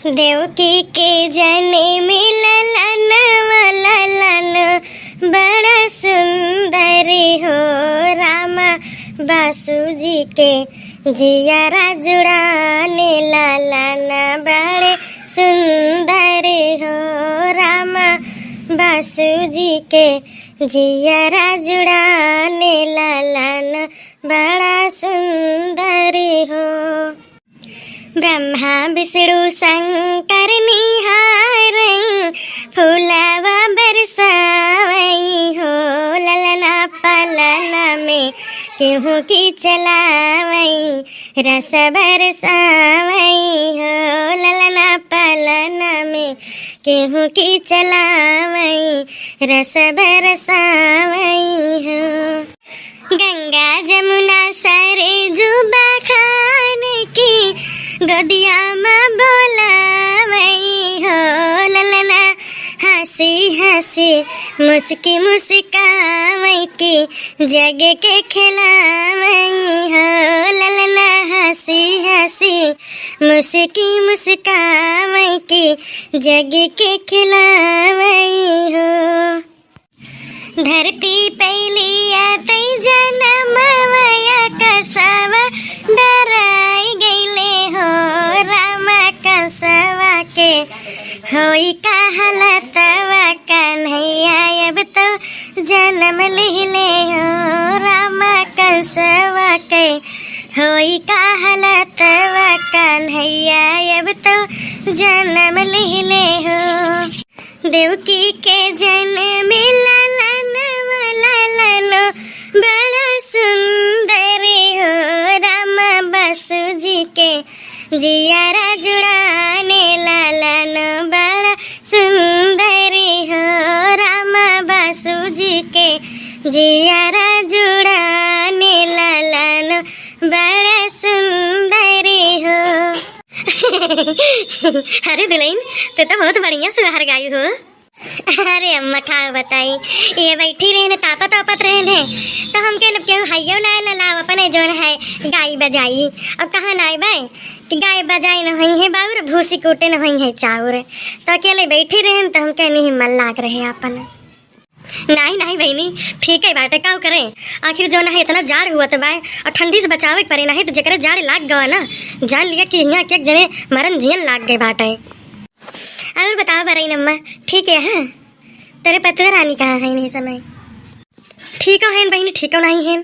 देवकी के जन्म ललन बड़ा सुंदर हो रामा बासुजी के जियारा जुड़ाने ललन बड़े सुंदर हो रामा बासुजी के जियारा जुड़ाने ललन बड़ा सुंदर हो। ब्रह्मा विष्णु शंकर निहारई फूलवा बरसावई हो ललना पलना में केहू की चलावई रस बरसावई हो ललना पलना में केहू की चलावई रस बरसावई हो। गंगा जमुना सरजू बखान की गोदिया में बोलावई हो ललना हंसी हंसी मुस्की मुस्कावई की जग के खिलावई हो ललना हंसी हंसी मुस्की मुस्कावई की जग के खिलावई हो। धरती पहली आतई जनमवया कसवा डराई गईले हो रामा कसवा के होई का हालतवा कन्हैया अब तो जन्म लिहले हो रामा कसवा के होई का हालतवा कन्हैया अब तो जन्म लिहले हो। देवकी के जन्म बड़ा सुंदर हो रामा बासुजी के जियारा जुड़ाने लालन बड़ा सुंदर हो रामा बासुजी के जियारा जुड़ाने लालन बड़ा सुंदर हो। अरे दुल्हन तो बहुत बढ़िया सुहार गाई हो। अरे अम्मा खाओ बताई ये बैठी रहे तापत तापत रहे तो हम के क्यों हाइयो ना लाव अपने जो है गाय बजाई। अब कहाँ ना बाय कि गाय बजाई न हुई है बाबूर भूसी कूटे न हुई है चाउर तो अकेले बैठी रहे तो हम के नहीं मन लाग रहे अपन। नहीं नहीं बहनी ठीक है बाटे का करें आखिर जो ना है इतना जाड़ हुआ तो बाय और ठंडी से बचावे पड़े ना है तो जकरे जाड़ लाग गवा ना जान लिया कि यहाँ के जने मरन जियन लाग गए बाटे। और बताओ बरई नम्मा ठीक है। हाँ तेरे पतुआ रानी कहाँ है नहीं समय ठीक है बहनी ठीक हो नहीं है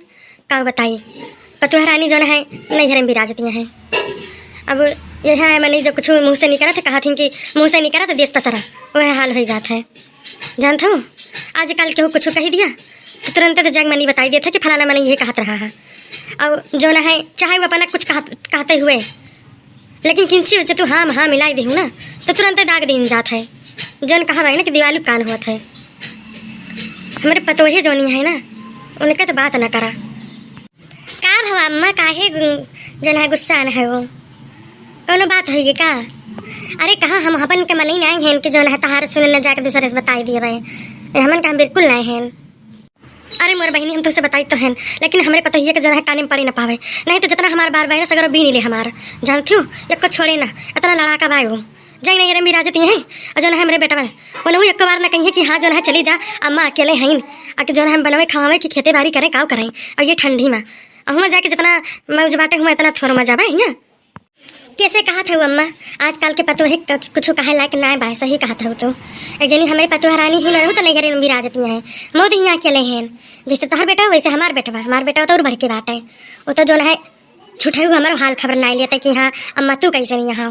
का बताई पतुआ रानी जो है नैहर में विराजती हैं। अब यह है मैंने जब कुछ मुँह से निकला था कहा थी कि मुँह से निकला तो देश पसरा वह हाल हो जाता है जानता हूँ। आजकल केहू कुछ कही दिया तो तुरंत तो जग मनी बताई दिया था कि फलाना मैंने ये कहत रहा है। और जो ना है चाहे वो अपना कुछ कहते हुए लेकिन किंची वजह तू हाँ हाँ मिलाई दी हूँ ना तो तुरंत दाग दिन जाता है। जौन कहा भाई ना कि दिवाली कान हुआ था हमारे पतोहे जोनी है ना उनका तो बात ना करा का भवा अम्मा काहे जन है गुस्सा न है वो कौन बात है ये का। अरे कहाँ हम अपन के मन ही नहीं हैं कि जो है तहार सुन न जाकर दूसरे से बताई दिए भाई हमन का हम बिल्कुल नहीं हैं। अरे मोर बहनी हम तो उसे बताई तो हैं लेकिन हमारे पता ही कि जो है काने में पड़ी ना पावे नहीं तो जितना हमारे बार बहन सगर भी नहीं ले हमारा जानती हूँ एक को छोड़े ना इतना लड़ाका भाई हो जाए नहीं रमी राजती हैं और जो है मेरे बेटा बोलो एक बार ना कहिए कि हाँ जो है चली जा अम्मा अकेले हैं आके जो है हम बनवे खावे कि खेती बाड़ी करें काव करें और ये ठंडी में और वहाँ जाके जितना मौज बाटे हुआ इतना थोड़ा मजा बा यहाँ कैसे कहा था वो अम्मा आजकल के पतोहे कुछ कहे लायक ना बाय सही कहा था तो एक जनी हमारे पतोह रानी ही ना तो नैहर में विराजती हैं मोद यहाँ अकेले हैं जैसे तोहर बेटा वैसे हमार बेटा तो और बढ़ के बात है वो तो जो है छुटे हुए हमारा हाल खबर ना लिया कि हाँ अम्मा तू कैसे नहीं यहाँ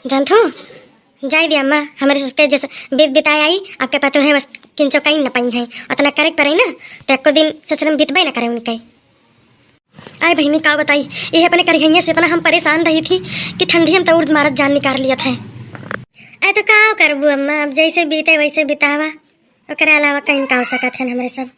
जानते हो जाए दी अम्मा हमारे पे जैसे बीत बिताए आई आपके पतोह है बस किंचो कहीं न पाई है उतना करे पड़े ना तो एक दिन ससुर बीतबे न करे उनके। आए बहनी का बताई ये अपने करिए से इतना हम परेशान रही थी कि ठंडी हम तो उर्द मारत जान निकाल लिया था। अरे तो का करबू अम्मा अब जैसे बीते वैसे बितावा ओकरे अलावा कहीं का हो सकत है हमारे सब।